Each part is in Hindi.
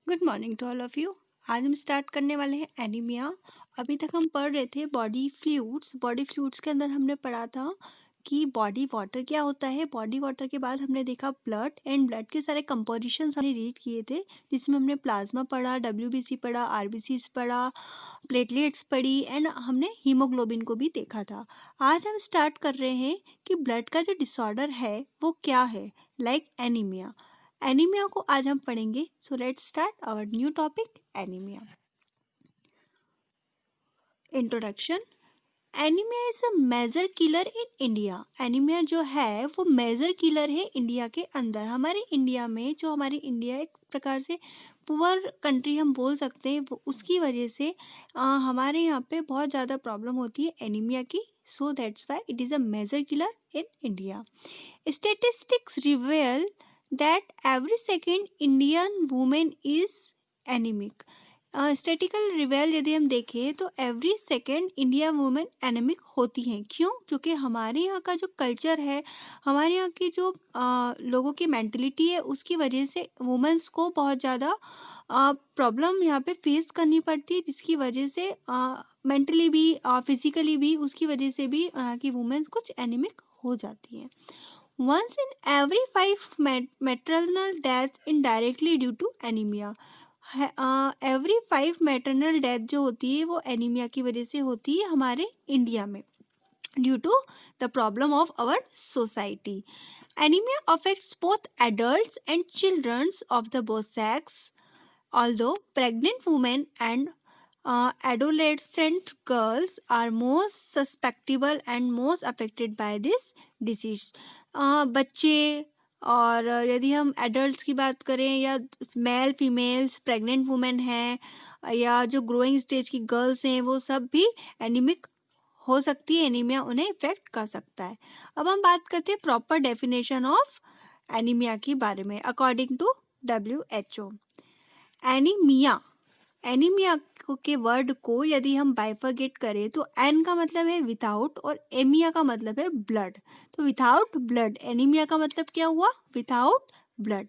Good morning to all of you. आज हम स्टार्ट करने वाले हैं एनीमिया। अभी तक हम पढ़ रहे थे बॉडी फ्लूइड्स के अंदर हमने पढ़ा था कि बॉडी वाटर क्या होता है। बॉडी वाटर के बाद हमने देखा ब्लड एंड ब्लड के सारे कंपोजिशंस हमने रीड किए थे, जिसमें हमने प्लाज्मा पढ़ा, डब्ल्यूबीसी पढ़ा, आरबीसीज पढ़ा, प्लेटलेट्स पढ़ी एंड हमने हीमोग्लोबिन को भी देखा था। आज हम स्टार्ट कर रहे हैं कि ब्लड का जो डिसऑर्डर है वो क्या है, लाइक एनीमिया। एनीमिया को आज हम पढ़ेंगे। So let's start our new topic, anaemia. Introduction. Anaemia is a major killer in India. Anaemia जो है वो मेजर किलर है इंडिया के अंदर। हमारे इंडिया में जो हमारी इंडिया एक प्रकार से पुअर कंट्री हम बोल सकते हैं, वो उसकी वजह से हमारे यहाँ पे बहुत ज़्यादा प्रॉब्लम होती है एनीमिया की। So that's why it is a major killer in India. Statistics reveal that every second Indian woman is anemic. Statistical reveal यदि हम देखें तो every second India women anaemic होती हैं। क्यों? क्योंकि हमारे यहाँ का जो कल्चर है, हमारे यहाँ की जो लोगों की मेंटलिटी है, उसकी वजह से वुमेंस को बहुत ज़्यादा प्रॉब्लम यहाँ पे फेस करनी पड़ती है, जिसकी वजह से मेंटली भी फिजिकली भी उसकी वजह से भी यहाँ की वुमेन्स कुछ एनेमिक हो जाती हैं। Once in every 5 maternal deaths indirectly due to anemia. Every 5 maternal death जो होती है वो एनीमिया की वजह से होती है हमारे इंडिया में, due to the problem of our society. Anaemia affects both adults and childrens of the both sex, although pregnant women and adolescent girls are most susceptible and most affected by this disease. बच्चे और यदि हम एडल्ट्स की बात करें या मेल फीमेल्स प्रेग्नेंट वुमेन हैं या जो ग्रोइंग स्टेज की गर्ल्स हैं, वो सब भी एनीमिक हो सकती है। एनीमिया उन्हें इफेक्ट कर सकता है। अब हम बात करते हैं प्रॉपर डेफिनेशन ऑफ एनीमिया के बारे में according to WHO। Anaemia anaemia के वर्ड को यदि हम बाइफरगेट करें तो एन का मतलब है विदाउट और एमिया का मतलब है ब्लड। तो विदाउट ब्लड एनीमिया का मतलब क्या हुआ? Without blood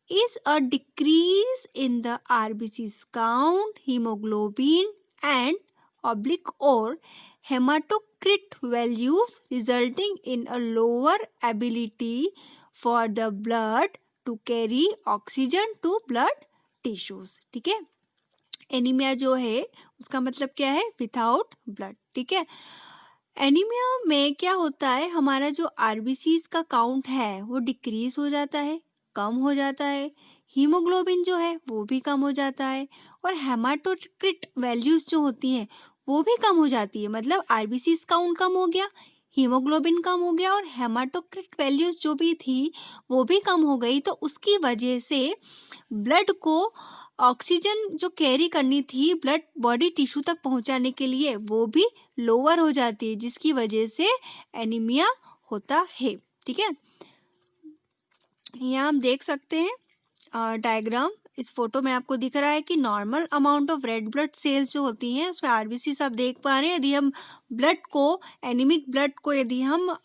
is a decrease in the RBC's count, hemoglobin and oblique or hematocrit values, resulting in a lower ability for the blood to carry oxygen to blood tissues। ठीक है, एनीमिया जो है उसका मतलब क्या है? Without blood. ठीक है, एनीमिया में क्या होता है, हमारा जो आरबीसीज का काउंट है वो डिक्रीज हो जाता है, कम हो जाता है। हीमोग्लोबिन जो है वो भी कम हो जाता है और हेमाटोक्रिट वैल्यूज जो होती हैं वो भी कम हो जाती है। मतलब आरबीसीज काउंट कम हो गया, हीमोग्लोबिन कम हो गया और हेमाटोक्रिट वैल्यूज जो भी थी वो भी कम हो गई। तो उसकी वजह से ब्लड को ऑक्सीजन जो कैरी करनी थी ब्लड बॉडी टिश्यू तक पहुंचाने के लिए वो भी लोअर हो जाती है, जिसकी वजह से एनीमिया होता है। ठीक है, यहाँ हम देख सकते हैं डायग्राम। इस फोटो में आपको दिख रहा है कि normal amount of red blood cells जो होती हैं उसमें आरबीसी सब देख पा रहे हैं। यदि हम ब्लड को एनीमिक ब्लड को यदि हम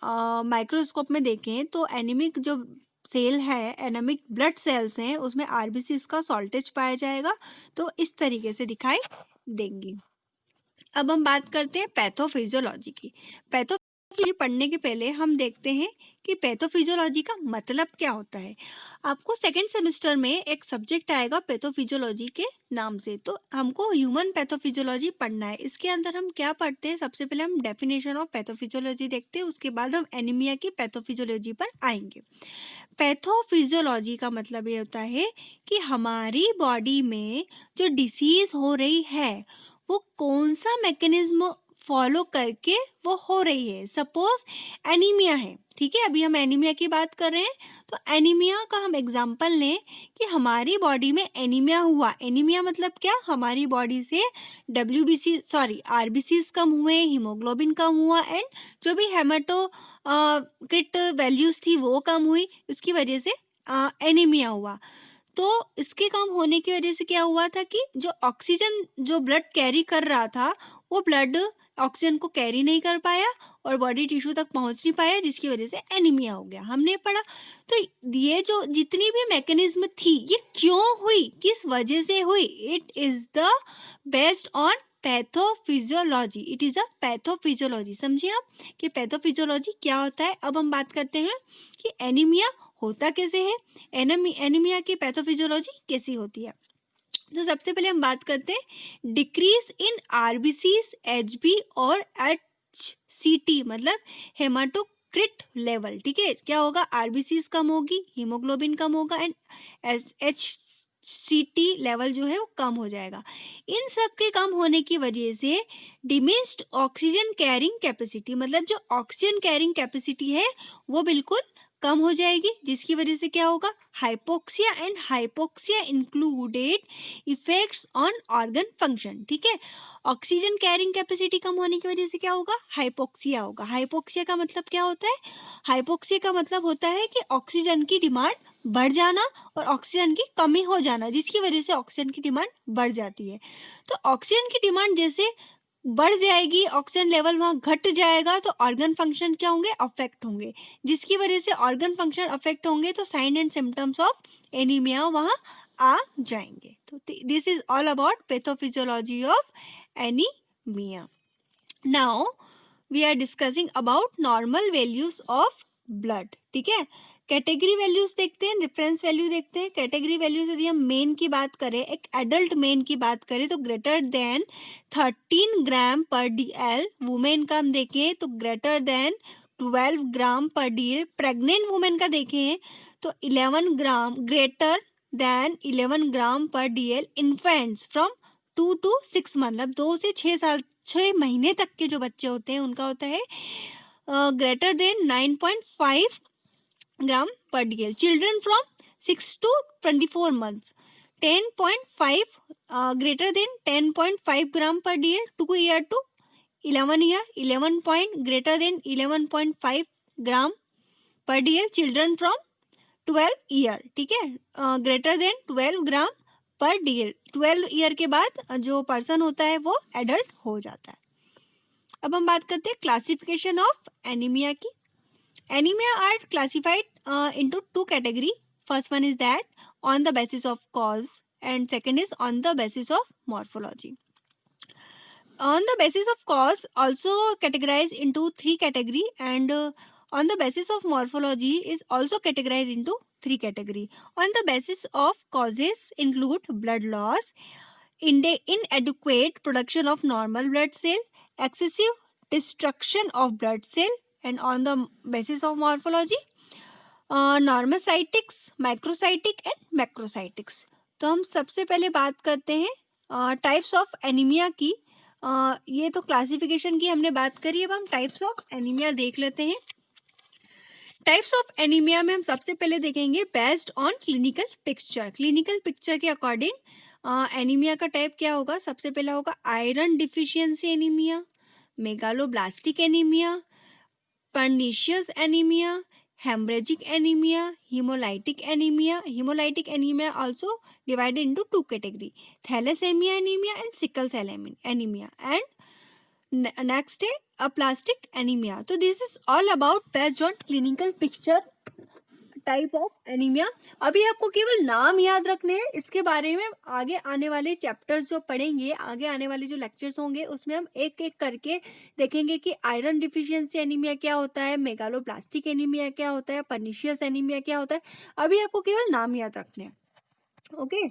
माइक्रोस्कोप में देखें तो एनीमिक जो सेल है, एनीमिक ब्लड सेल्स हैं, उसमें आरबीसी का सॉल्टेज पाया जाएगा। तो इस तरीके से दिखाई देंगी। अब हम बात करते हैं पैथोफिजियोलॉजी की। पैथोफिजियोलॉजी पढ़ने के पहले हम देखते हैं कि पैथोफिजियोलॉजी का मतलब क्या होता है। आपको सेकंड सेमेस्टर में एक सब्जेक्ट आएगा पैथोफिजियोलॉजी के नाम से, तो हमको ह्यूमन पैथोफिजियोलॉजी पढ़ना है। इसके अंदर हम क्या पढ़ते हैं? सबसे पहले हम डेफिनेशन ऑफ पैथोफिजियोलॉजी देखते हैं, उसके बाद हम एनीमिया की पैथोफिजियोलॉजी पर आएंगे। पैथोफिजियोलॉजी का मतलब ये होता है कि हमारी बॉडी में जो डिसीज हो रही है वो कौन सा मैकेनिज्म फॉलो करके वो हो रही है। सपोज एनीमिया है, ठीक है, अभी हम एनीमिया की बात कर रहे हैं, तो एनीमिया का हम एग्जांपल लें कि हमारी बॉडी में एनीमिया हुआ। एनीमिया मतलब क्या? हमारी बॉडी से आरबीसीज कम हुए, हीमोग्लोबिन कम हुआ एंड जो भी हेमाटोक्रिट वैल्यूज थी वो कम हुई, उसकी वजह से एनीमिया हुआ। तो इसके कम होने की वजह से क्या हुआ था कि जो ऑक्सीजन जो ब्लड कैरी कर रहा था वो ब्लड ऑक्सीजन को कैरी नहीं कर पाया और बॉडी टिश्यू तक पहुंच नहीं पाया, जिसकी वजह से एनीमिया हो गया। हमने पढ़ा। तो ये जो जितनी भी मैकेनिज्म थी ये क्यों हुई, किस वजह से हुई, it is the based on pathophysiology. It is a pathophysiology. समझिए आप कि पैथोफिजियोलॉजी क्या होता है। अब हम बात करते हैं कि एनीमिया होता कैसे है, एनीमिया की पैथोफिजियोलॉजी कैसी होती है। तो सबसे पहले हम बात करते हैं डिक्रीज इन आरबीसीज, एचबी और एचसीटी, मतलब हेमाटोक्रिट लेवल। ठीक है, क्या होगा, आरबीसीज कम होगी, हीमोग्लोबिन कम होगा एंड एचसीटी लेवल जो है वो कम हो जाएगा। इन सब के कम होने की वजह से डिमिनिश्ड ऑक्सीजन कैरिंग कैपेसिटी, मतलब जो ऑक्सीजन कैरिंग कैपेसिटी है वो बिल्कुल कम हो जाएगी, जिसकी वजह से क्या होगा, hypoxia. And hypoxia included effects on organ function. ठीक है, ऑक्सीजन कैरिंग कैपेसिटी कम होने की वजह से क्या होगा, हाइपोक्सिया होगा। हाइपोक्सिया का मतलब क्या होता है, हाइपोक्सिया का मतलब होता है कि ऑक्सीजन की डिमांड बढ़ जाना और ऑक्सीजन की कमी हो जाना, जिसकी वजह से ऑक्सीजन की डिमांड बढ़ जाती है। तो ऑक्सीजन की डिमांड जैसे बढ़ जाएगी, ऑक्सीजन लेवल वहाँ घट जाएगा, तो ऑर्गन फंक्शन क्या होंगे, अफेक्ट होंगे, जिसकी वजह से ऑर्गन फंक्शन अफेक्ट होंगे तो sign and symptoms of anaemia वहाँ आ जाएंगे। तो this is all about pathophysiology of anaemia. Now we are discussing about normal values of blood. ठीक है, कैटेगरी वैल्यूज देखते हैं, रेफरेंस वैल्यू देखते हैं। कैटेगरी वैल्यूज यदि हम मेन की बात करें, एक एडल्ट मेन की बात करें तो ग्रेटर देन 13 ग्राम पर डीएल। वुमेन का हम देखें तो ग्रेटर देन 12 ग्राम पर डीएल। प्रेग्नेंट वुमेन का देखें तो 11 ग्राम, greater than 11 gram per DL. Infants from 2 to 6 मतलब 2 से 6 साल, 6 महीने तक के जो बच्चे होते हैं उनका होता है greater than 9.5 gram per dl. Children from 6 to 24 months 10.5 greater than 10.5 gram per dl. 2 year to 11 year 11 point greater than 11.5 gram per dl. Children from 12 year, ठीक है, ग्रेटर देन 12 ग्राम पर डीएल। 12 ईयर के बाद जो पर्सन होता है वो एडल्ट हो जाता है। अब हम बात करते हैं क्लासिफिकेशन ऑफ एनीमिया की। Anemia are classified into two category. First one is that on the basis of cause and second is on the basis of morphology. On the basis of cause also categorized into three category and on the basis of morphology is also categorized into three category. On the basis of causes include blood loss, inadequate production of normal blood cell, excessive destruction of blood cell, and on the basis of morphology normocytics, microcytic and macrocytics. तो हम सबसे पहले बात करते हैं टाइप्स ऑफ एनीमिया की। ये तो क्लासिफिकेशन की हमने बात करी, अब हम टाइप्स ऑफ एनीमिया देख लेते हैं। टाइप्स ऑफ एनीमिया में हम सबसे पहले देखेंगे based on clinical picture. Clinical picture के अकॉर्डिंग एनीमिया का टाइप क्या होगा, सबसे पहला होगा iron deficiency anaemia, megaloblastic anaemia, pernicious anemia, hemorrhagic anemia, hemolytic anemia. Hemolytic anemia also divided into two category, thalassemia anemia and sickle cell anemia. And next है aplastic anemia. So this is all about based on clinical picture type of anaemia. अभी आपको केवल नाम याद रखने हैं, इसके बारे में आगे आने वाले चैप्टर्स जो पढ़ेंगे, आगे आने वाले जो लेक्चर्स होंगे उसमें हम एक एक करके देखेंगे कि आयरन डिफिशियंसी एनीमिया क्या होता है, मेगालोब्लास्टिक एनीमिया क्या होता है, पर्निशियस एनीमिया क्या होता है। अभी आपको केवल नाम याद रखने हैं। ओके,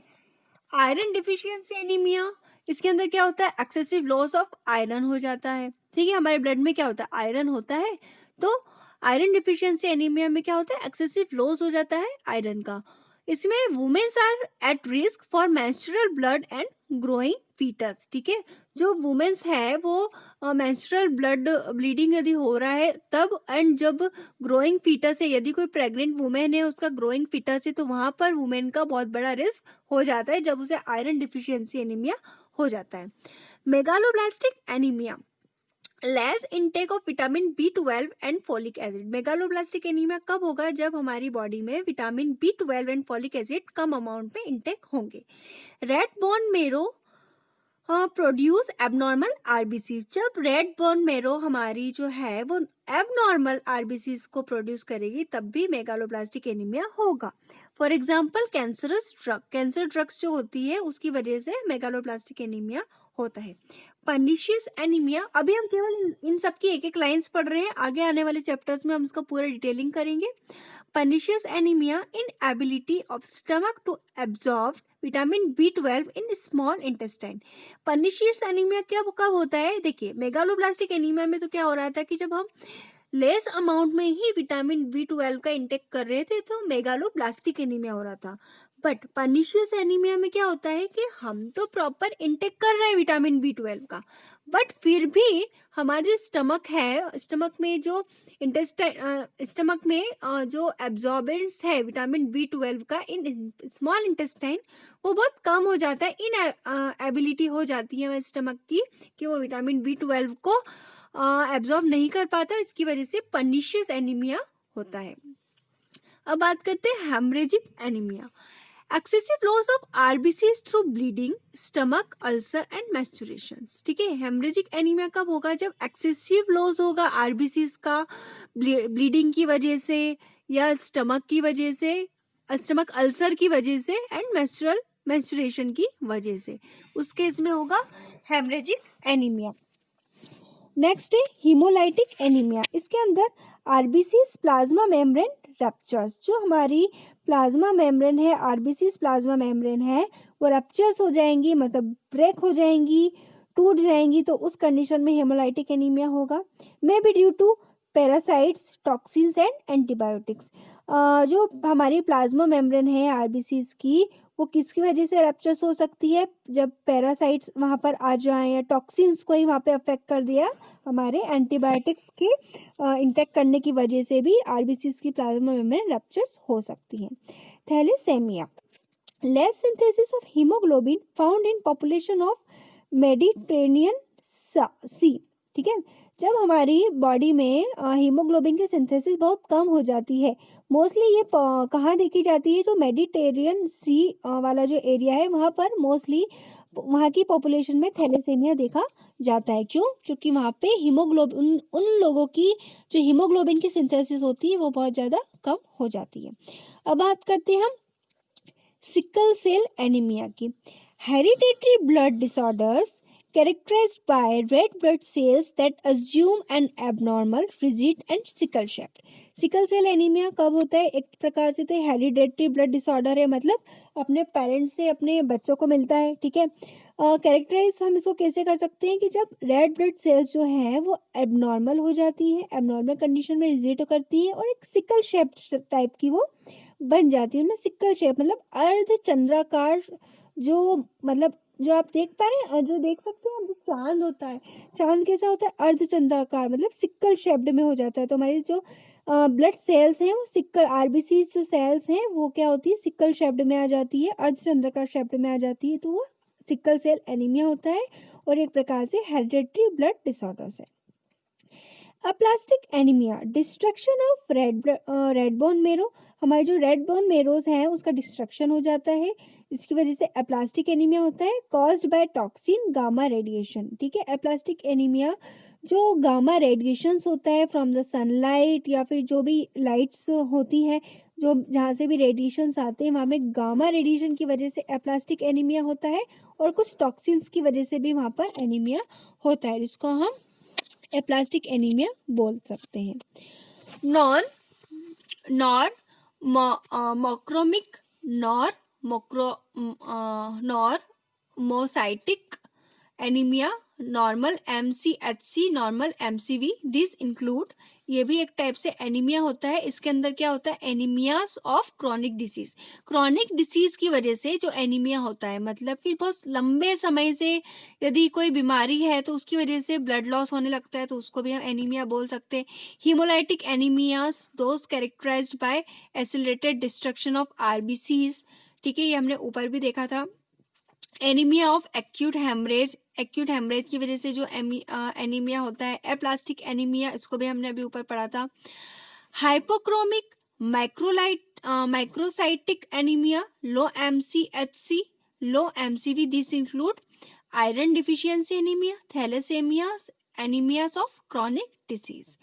आयरन डिफिशियंसी एनीमिया, इसके अंदर क्या होता है, एक्सेसिव लॉस ऑफ आयरन हो जाता है। ठीक है, हमारे ब्लड में क्या होता है, आयरन होता है। तो आयरन डिफिशियंसी एनीमिया में क्या होता है, एक्सेसिव लॉस हो जाता है आयरन का। इसमें womens are at risk for menstrual blood and growing foetus. ठीक है, जो वुमेन्स है वो मेंस्ट्रुअल ब्लड ब्लीडिंग यदि हो रहा है तब, एंड जब ग्रोइंग फीटस है, यदि कोई प्रेग्नेंट वुमेन है उसका ग्रोइंग फीटस है तो वहां पर वुमेन का बहुत बड़ा रिस्क हो जाता है जब उसे आयरन डिफिशियंसी एनीमिया हो जाता है। Megaloblastic anaemia, less intake of vitamin B12 and folic acid. Megaloblastic anaemia कब होगा, जब हमारी बॉडी में vitamin B12 and folic acid come amount में इनटेक होंगे। रेड बोन मेरो हाँ, प्रोड्यूस एबनॉर्मल आरबीसीज। जब रेड बोन मेरो हमारी जो है वो एबनॉर्मल आरबीसीज को प्रोड्यूस करेगी तब भी मेगालोब्लास्टिक एनीमिया होगा। फॉर एग्जांपल कैंसर ड्रग्स जो होती है उसकी वजह से मेगालोब्लास्टिक एनीमिया होता है। पर्निशियस एनीमिया, अभी हम केवल इन सब की एक एक लाइंस पढ़ रहे हैं, आगे आने वाले चैप्टर्स में हम इसका पूरा डिटेलिंग करेंगे। Pernicious anemia, inability of stomach to absorb vitamin B12 in small intestine. Pernicious anaemia कब होता है? देखिए, मेगालोब्लास्टिक एनीमिया में तो क्या हो रहा था कि जब हम लेस अमाउंट में ही विटामिन B12 का इंटेक कर रहे थे तो मेगालोब्लास्टिक एनीमिया हो रहा था। बट पर्निशियस एनीमिया में क्या होता है कि हम तो प्रॉपर इंटेक कर रहे हैं विटामिन B12 का, बट फिर भी हमारे जो स्टमक है, स्टमक में जो स्टमक में जो एब्जॉर्बेंस है विटामिन B12 का इन स्मॉल इंटेस्टाइन, वो बहुत कम हो जाता है। इन एबिलिटी हो जाती है स्टमक की कि वो विटामिन B12 को एब्जॉर्ब नहीं कर पाता, इसकी वजह से पर्निशियस एनीमिया होता है। अब बात करते हैं haemorrhagic anaemia. Excessive loss of RBCs through bleeding, stomach ulcer and menstruations. ठीक है, हेमरेजिक एनीमिया कब होगा? जब एक्सेसिव लॉस होगा आरबीसीज का ब्लीडिंग की वजह से या स्टमक की वजह से, स्टमक अल्सर की वजह से एंड मैस्चुरेशन की वजह से, उस केस में होगा हेमरेजिक एनीमिया। नेक्स्ट है हीमोलाइटिक एनीमिया। इसके अंदर आरबीसीज प्लाज्मा मेम्ब्रेन रप्चर्स, जो हमारी प्लाज्मा मेम्ब्रेन है, आरबीसीज प्लाज्मा मेम्ब्रेन है, वो रप्चर्स हो जाएंगी, मतलब ब्रेक हो जाएंगी, टूट जाएंगी, तो उस कंडीशन में हेमोलाइटिक एनीमिया होगा। May be due to parasites, toxins and antibiotics. जो हमारी प्लाज्मा मेम्ब्रेन है आरबीसीज की, वो किसकी वजह से रप्चर्स हो सकती है? जब पैरासाइट्स वहाँ पर आ जाएं या टॉक्सिन्स को ही वहाँ पे अफेक्ट कर दिया, हमारे एंटीबायोटिक्स के इंटेक करने की वजह से भी आरबीसीज की प्लाज्मा मेम्ब्रेन रप्चर्स हो सकती हैं। Thalassaemia, less synthesis of haemoglobin found in population of Mediterranean sea. ठीक है, जब हमारी बॉडी में हीमोग्लोबिन की सिंथेसिस बहुत कम हो जाती है, मोस्टली ये कहाँ देखी जाती है? जो मेडिटेरियन सी वाला जो एरिया है वहाँ पर मोस्टली वहाँ की पॉपुलेशन में थैलेसेमिया देखा जाता है। क्यों? क्योंकि वहाँ पे हीमोग्लोबिन, उन लोगों की जो हीमोग्लोबिन की सिंथेसिस होती है वो बहुत ज़्यादा कम हो जाती है। अब बात करते हैं हम सिकल सेल एनीमिया की। Hereditary blood disorders characterized by red blood cells that assume an abnormal, rigid and sickle shaped। Sickle cell anaemia कब होता है? एक प्रकार से तो हेरिडेटरी ब्लड डिसऑर्डर है, मतलब अपने पेरेंट्स से अपने बच्चों को मिलता है। ठीक है, कैरेक्टराइज हम इसको कैसे कर सकते हैं कि जब रेड ब्लड सेल्स जो हैं वो एबनॉर्मल हो जाती हैं, एबनॉर्मल कंडीशन में रिजिड करती हैं और एक सिकल शेप्ड टाइप की वो बन जाती है ना। सिक्कल शेप मतलब अर्धचंद्राकार, जो मतलब जो आप देख पा रहे हैं, जो देख सकते हैं, जो चांद होता है, चांद कैसा होता है? अर्धचंद्राकार, मतलब सिक्कल शेप्ड में हो जाता है। तो हमारी जो ब्लड सेल्स हैं वो सिक्कल, आरबीसी जो सेल्स हैं वो क्या होती है? सिक्कल शेप्ड में आ जाती है, अर्धचंद्राकार शेप्ड में आ जाती है, तो वो सिक्कल सेल एनीमिया होता है और एक प्रकार से हेरिडेटरी ब्लड डिसऑर्डर्स है। Aplastic anaemia, destruction of red bone marrow. हमारे जो रेड बोन मेरोज हैं उसका डिस्ट्रक्शन हो जाता है, इसकी वजह से एप्लास्टिक एनीमिया होता है, caused by toxin gamma radiation. ठीक है, एप्लास्टिक एनीमिया जो गामा रेडिएशंस होता है फ्रॉम द सनलाइट या फिर जो भी लाइट्स होती हैं, जो जहाँ से भी रेडिएशंस आते हैं वहाँ में गामा रेडिएशन की वजह से एप्लास्टिक एनीमिया होता है, और कुछ टॉक्सिन्स की वजह से भी वहाँ पर एनीमिया होता है, जिसको हम एप्लास्टिक एनीमिया बोल सकते हैं। Non normochromic normocytic anaemia, normal MCHC, normal MCV, this include, ये भी एक टाइप से एनीमिया होता है। इसके अंदर क्या होता है? Anaemias of chronic disease. Chronic disease की वजह से जो एनीमिया होता है, मतलब कि बहुत लंबे समय से यदि कोई बीमारी है तो उसकी वजह से ब्लड लॉस होने लगता है तो उसको भी हम एनीमिया बोल सकते हैं। Haemolytic anaemias those characterised by accelerated destruction of RBCs. ठीक है, ये हमने ऊपर भी देखा था। एनीमिया ऑफ एक्यूट हेमरेज की वजह से जो एनीमिया होता है। एप्लास्टिक एनीमिया, इसको भी हमने अभी ऊपर पढ़ा था। Hypochromic microcytic anaemia, low MCHC, low MCV, this include iron deficiency anaemia, thalassaemias, anaemias of chronic disease.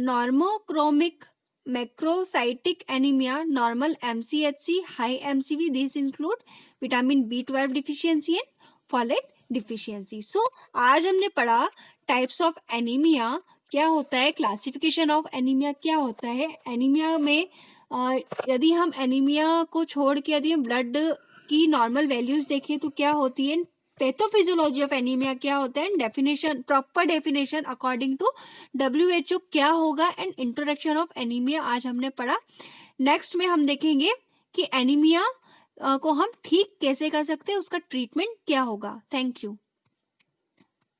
Normochromic macrocytic anemia, normal MCHC, high MCV. These include vitamin B12 deficiency and folate deficiency. So आज हमने पढ़ा टाइप्स ऑफ एनीमिया क्या होता है, क्लासिफिकेशन ऑफ एनीमिया क्या होता है. एनीमिया में यदि हम एनीमिया को छोड़ के यदि हम ब्लड की नॉर्मल वैल्यूज देखें तो क्या होती है, पैथोफिजियोलॉजी ऑफ एनीमिया क्या होता है, definition, proper definition according to WHO क्या होगा, एंड इंट्रोडक्शन ऑफ एनीमिया आज हमने पढ़ा. नेक्स्ट में हम देखेंगे कि एनीमिया को हम ठीक कैसे कर सकते हैं, उसका ट्रीटमेंट क्या होगा. Thank you.